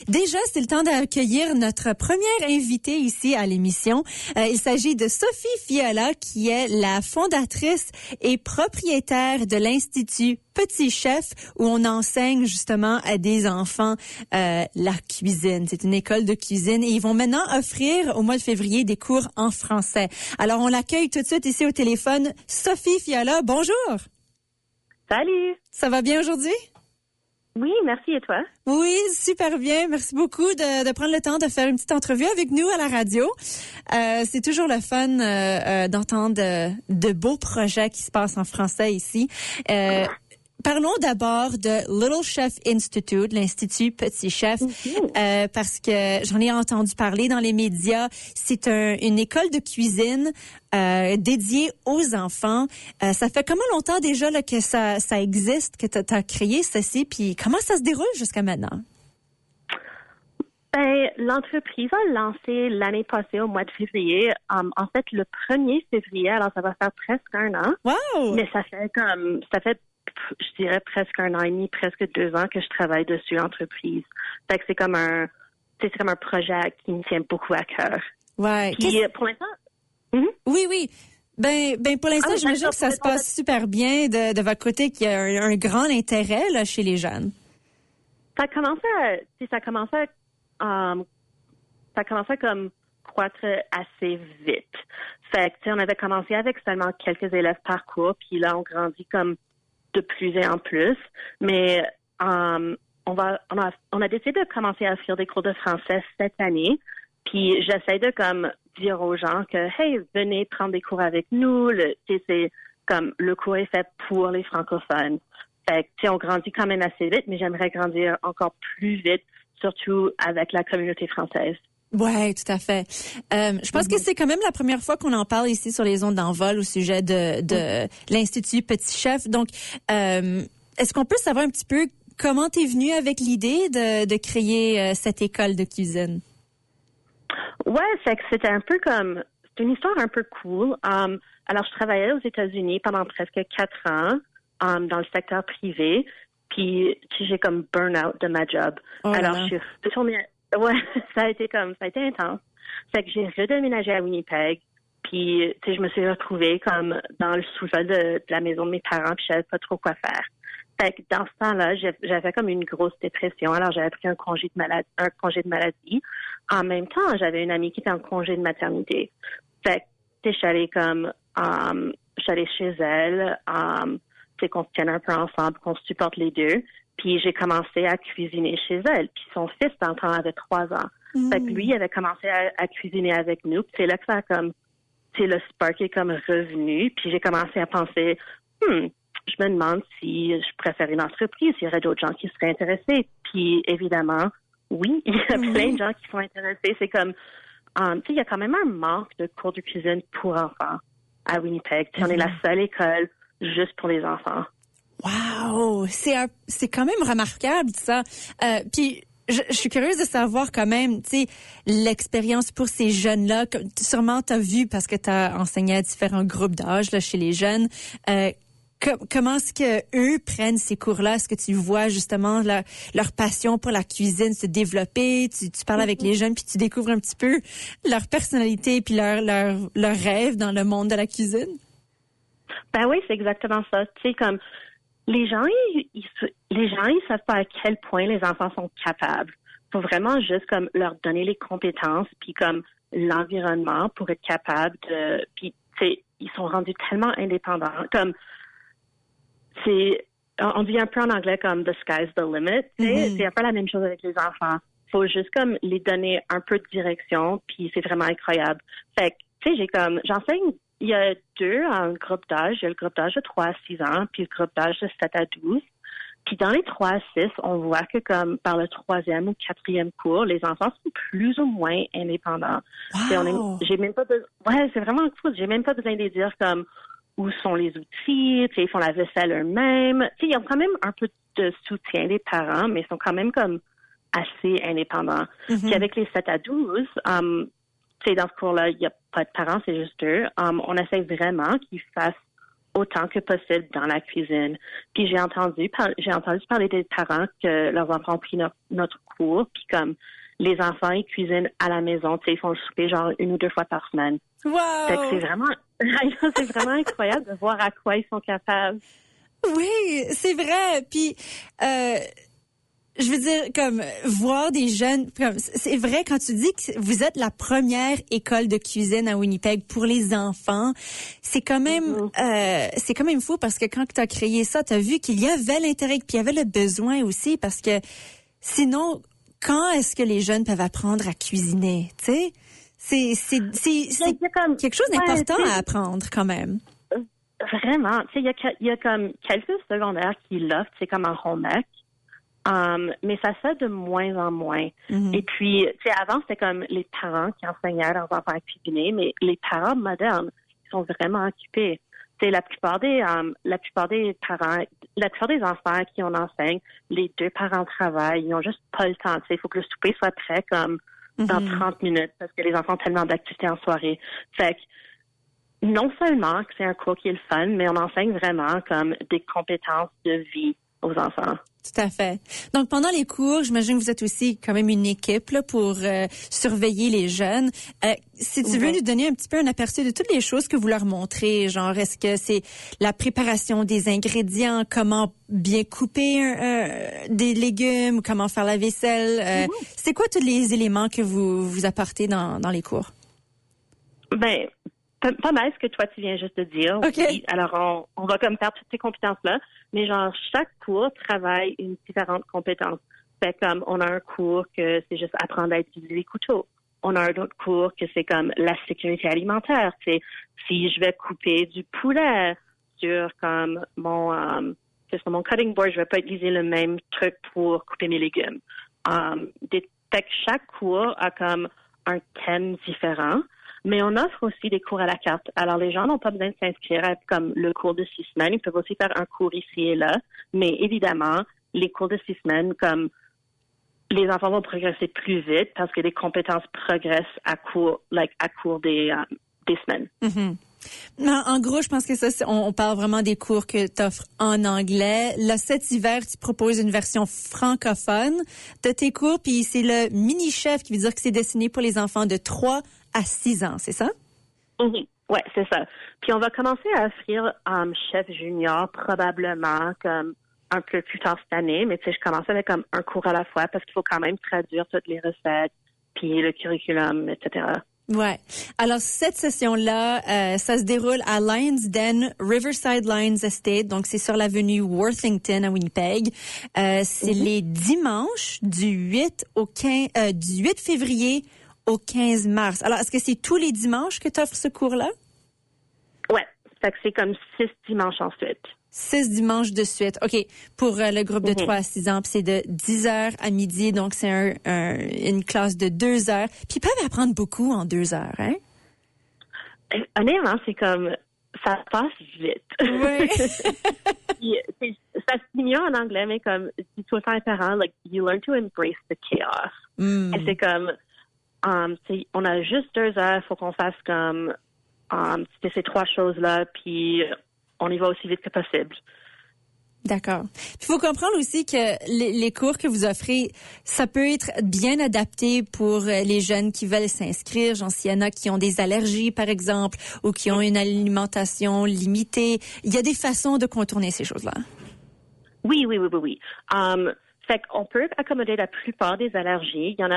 Déjà, c'est le temps d'accueillir notre première invitée ici à l'émission. Il s'agit de Sophie Fiala, qui est la fondatrice et propriétaire de l'Institut Petit Chef, où on enseigne justement à des enfants la cuisine. C'est une école de cuisine et ils vont maintenant offrir au mois de février des cours en français. Alors, on l'accueille tout de suite ici au téléphone. Sophie Fiala, bonjour! Salut! Ça va bien aujourd'hui? Oui, merci. Et toi? Oui, super bien. Merci beaucoup de prendre le temps de faire une petite entrevue avec nous à la radio. C'est toujours le fun d'entendre de beaux projets qui se passent en français ici. Parlons d'abord de Little Chef Institute, l'Institut Petit Chef, parce que j'en ai entendu parler dans les médias. C'est une école de cuisine dédiée aux enfants. Ça fait comment longtemps déjà là, que ça existe, que tu as créé ceci, puis comment ça se déroule jusqu'à maintenant? Ben, l'entreprise a lancé l'année passée au mois de février. En fait, le 1er février, alors ça va faire presque un an. Wow! Mais ça fait je dirais presque un an et demi, presque 2 ans que je travaille dessus, l'entreprise. Fait que c'est comme un projet qui me tient beaucoup à cœur. Ouais. Puis, pour l'instant... Oui. Ben, pour l'instant, j'imagine que ça se passe super bien de votre côté, qu'il y a un grand intérêt, là, chez les jeunes. Ça a commencé à comme croître assez vite. Fait que, on avait commencé avec seulement quelques élèves par cours, puis là, on grandit comme de plus en plus, mais on a décidé de commencer à offrir des cours de français cette année. Puis j'essaie de comme dire aux gens que hey, venez prendre des cours avec nous. C'est comme le cours est fait pour les francophones. Fait que on grandit quand même assez vite, mais j'aimerais grandir encore plus vite, surtout avec la communauté française. Ouais, tout à fait. Je pense que c'est quand même la première fois qu'on en parle ici sur les ondes d'Envol au sujet de l'Institut Petit Chef. Donc, est-ce qu'on peut savoir un petit peu comment t'es venue avec l'idée de créer cette école de cuisine? Ouais, c'est que c'était un peu comme, c'est une histoire un peu cool. Alors, je travaillais aux États-Unis pendant presque 4 ans dans le secteur privé, puis j'ai comme burn-out de ma job. Alors, je suis retournée. Ouais, ça a été intense. Fait que j'ai redéménagé à Winnipeg, puis je me suis retrouvée comme dans le sous-sol de la maison de mes parents, puis je savais pas trop quoi faire. Fait que dans ce temps-là, j'avais comme une grosse dépression. Alors j'avais pris un congé de maladie. En même temps, j'avais une amie qui était en congé de maternité. Fait que je suis allée chez elle, qu'on se tienne un peu ensemble, qu'on se supporte les deux. Puis j'ai commencé à cuisiner chez elle. Puis son fils, dans le temps, avait 3 ans. Fait que lui, il avait commencé à cuisiner avec nous. Puis c'est là que ça a comme, le spark est comme revenu. Puis j'ai commencé à penser, je me demande si je préfère une entreprise, s'il y aurait d'autres gens qui seraient intéressés. Puis évidemment, oui, il y a plein de gens qui sont intéressés. C'est comme, il y a quand même un manque de cours de cuisine pour enfants à Winnipeg. On est la seule école juste pour les enfants. Wow, c'est quand même remarquable ça. Puis je suis curieuse de savoir quand même, tu sais, l'expérience pour ces jeunes-là. Sûrement t'as vu parce que t'as enseigné à différents groupes d'âge là chez les jeunes. Comment est-ce que eux prennent ces cours-là? Est-ce que tu vois justement leur passion pour la cuisine se développer? Tu parles avec les jeunes puis tu découvres un petit peu leur personnalité puis leur rêve dans le monde de la cuisine? Ben oui, c'est exactement ça. Tu sais, comme les gens, ils savent pas à quel point les enfants sont capables. Faut vraiment juste comme leur donner les compétences puis comme l'environnement pour être capable de. Puis tu sais, ils sont rendus tellement indépendants. Comme on dit un peu en anglais comme the sky's the limit. C'est un peu la même chose avec les enfants. Faut juste comme les donner un peu de direction puis c'est vraiment incroyable. Fait que tu sais, j'enseigne. Il y a 2 en groupe d'âge. Il y a le groupe d'âge de 3 à 6 ans, puis le groupe d'âge de 7 à 12. Puis dans les 3 à 6, on voit que comme par le 3e ou 4e cours, les enfants sont plus ou moins indépendants. Wow. C'est vraiment cool. J'ai même pas besoin de dire comme où sont les outils, ils font la vaisselle eux-mêmes. Ils ont quand même un peu de soutien des parents, mais ils sont quand même comme assez indépendants. Puis avec les 7 à 12, dans ce cours-là, il n'y a pas de parents, c'est juste eux. On essaie vraiment qu'ils fassent autant que possible dans la cuisine. Puis j'ai entendu parler des parents que leurs enfants ont pris notre cours, puis comme les enfants, ils cuisinent à la maison, tu sais, ils font le souper genre 1 ou 2 fois par semaine. Wow! Fait que c'est vraiment incroyable de voir à quoi ils sont capables. Oui, c'est vrai. Puis, je veux dire, comme voir des jeunes, comme c'est vrai quand tu dis que vous êtes la première école de cuisine à Winnipeg pour les enfants, c'est quand même, c'est quand même fou parce que quand tu as créé ça, tu as vu qu'il y avait l'intérêt, puis il y avait le besoin aussi parce que sinon, quand est-ce que les jeunes peuvent apprendre à cuisiner, tu sais? C'est quelque chose d'important à apprendre quand même. Vraiment, tu sais, il y a comme quelques secondaires qui l'offrent, c'est comme un home ec. Mais ça se fait de moins en moins. Mm-hmm. Et puis, tu sais, avant, c'était comme les parents qui enseignaient à leurs enfants à cuisiner, mais les parents modernes, ils sont vraiment occupés. Tu sais, la plupart des parents, la plupart des enfants qui on enseigne, les 2 parents travaillent, ils ont juste pas le temps. Tu sais, il faut que le souper soit prêt comme dans 30 minutes parce que les enfants ont tellement d'activités en soirée. Fait que, non seulement que c'est un cours qui est le fun, mais on enseigne vraiment comme des compétences de vie aux enfants. Tout à fait. Donc, pendant les cours, j'imagine que vous êtes aussi quand même une équipe là, pour surveiller les jeunes. Si tu veux nous donner un petit peu un aperçu de toutes les choses que vous leur montrez, genre, est-ce que c'est la préparation des ingrédients, comment bien couper des légumes, comment faire la vaisselle? C'est quoi tous les éléments que vous apportez dans les cours? Ben, pas mal ce que toi tu viens juste de dire. Okay. Oui. Alors on va comme faire toutes ces compétences-là, mais genre chaque cours travaille une différente compétence. Fait comme on a un cours que c'est juste apprendre à utiliser les couteaux. On a un autre cours que c'est comme la sécurité alimentaire. C'est si je vais couper du poulet sur comme mon cutting board, je vais pas utiliser le même truc pour couper mes légumes. Fait que chaque cours a comme un thème différent. Mais on offre aussi des cours à la carte. Alors, les gens n'ont pas besoin de s'inscrire à comme le cours de 6 semaines. Ils peuvent aussi faire un cours ici et là. Mais évidemment, les cours de 6 semaines, comme les enfants vont progresser plus vite parce que les compétences progressent à cours des semaines. Mm-hmm. Non, en gros, je pense que ça, on parle vraiment des cours que tu offres en anglais. Là, cet hiver, tu proposes une version francophone de tes cours, puis c'est le mini-chef qui veut dire que c'est destiné pour les enfants de 3 à 6 ans, c'est ça? Oui, c'est ça. Puis on va commencer à offrir chef junior probablement comme un peu plus tard cette année, mais tu sais, je commence avec comme un cours à la fois parce qu'il faut quand même traduire toutes les recettes, puis le curriculum, etc. Ouais. Alors, cette session-là, ça se déroule à Lions Den, Riverside Lions Estate. Donc, c'est sur l'avenue Worthington à Winnipeg. C'est les dimanches du 8 février au 15 mars. Alors, est-ce que c'est tous les dimanches que tu offres ce cours-là? Ouais. Fait que c'est comme 6 dimanches ensuite. 6 dimanches de suite. OK. Pour le groupe de 3 à 6 ans, puis c'est de 10h à midi. Donc, c'est une classe de 2 heures. Puis, ils peuvent apprendre beaucoup en 2 heures, hein? Honnêtement, c'est comme, ça passe vite. Oui. Ça se dit mieux en anglais, mais comme, dis tout le temps aux parents, like, you learn to embrace the chaos. Et c'est comme, on a juste 2 heures, faut qu'on fasse comme, ces 3 choses-là, puis on y va aussi vite que possible. D'accord. Il faut comprendre aussi que les cours que vous offrez, ça peut être bien adapté pour les jeunes qui veulent s'inscrire. Genre, s'il y en a qui ont des allergies, par exemple, ou qui ont une alimentation limitée. Il y a des façons de contourner ces choses-là. Oui. Fait qu'on peut accommoder la plupart des allergies. Il y a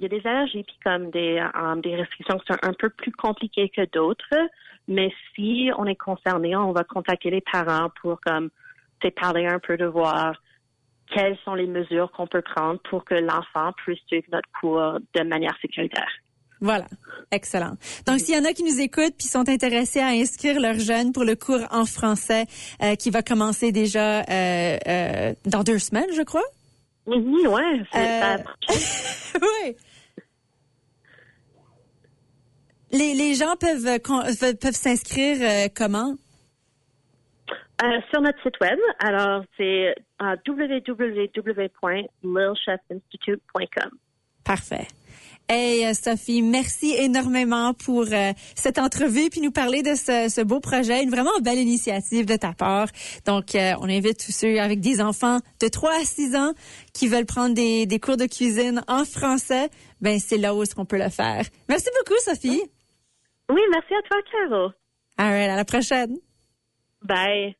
des allergies puis comme des restrictions qui sont un peu plus compliquées que d'autres. Mais si on est concerné, on va contacter les parents pour comme parler un peu de voir quelles sont les mesures qu'on peut prendre pour que l'enfant puisse suivre notre cours de manière sécuritaire. Voilà, excellent. Donc, s'il y en a qui nous écoutent puis sont intéressés à inscrire leurs jeunes pour le cours en français qui va commencer déjà dans 2 semaines, je crois. Oui, ouais, c'est ça. Oui. Les gens peuvent s'inscrire comment? Sur notre site web. Alors, c'est www.lilchefinstitute.com. Parfait. Hey Sophie, merci énormément pour cette entrevue puis nous parler de ce beau projet, une vraiment belle initiative de ta part. Donc, on invite tous ceux avec des enfants de 3 à 6 ans qui veulent prendre des cours de cuisine en français. Ben, c'est là où est-ce qu'on peut le faire. Merci beaucoup, Sophie. Oui, merci à toi, Caro. All right, à la prochaine. Bye.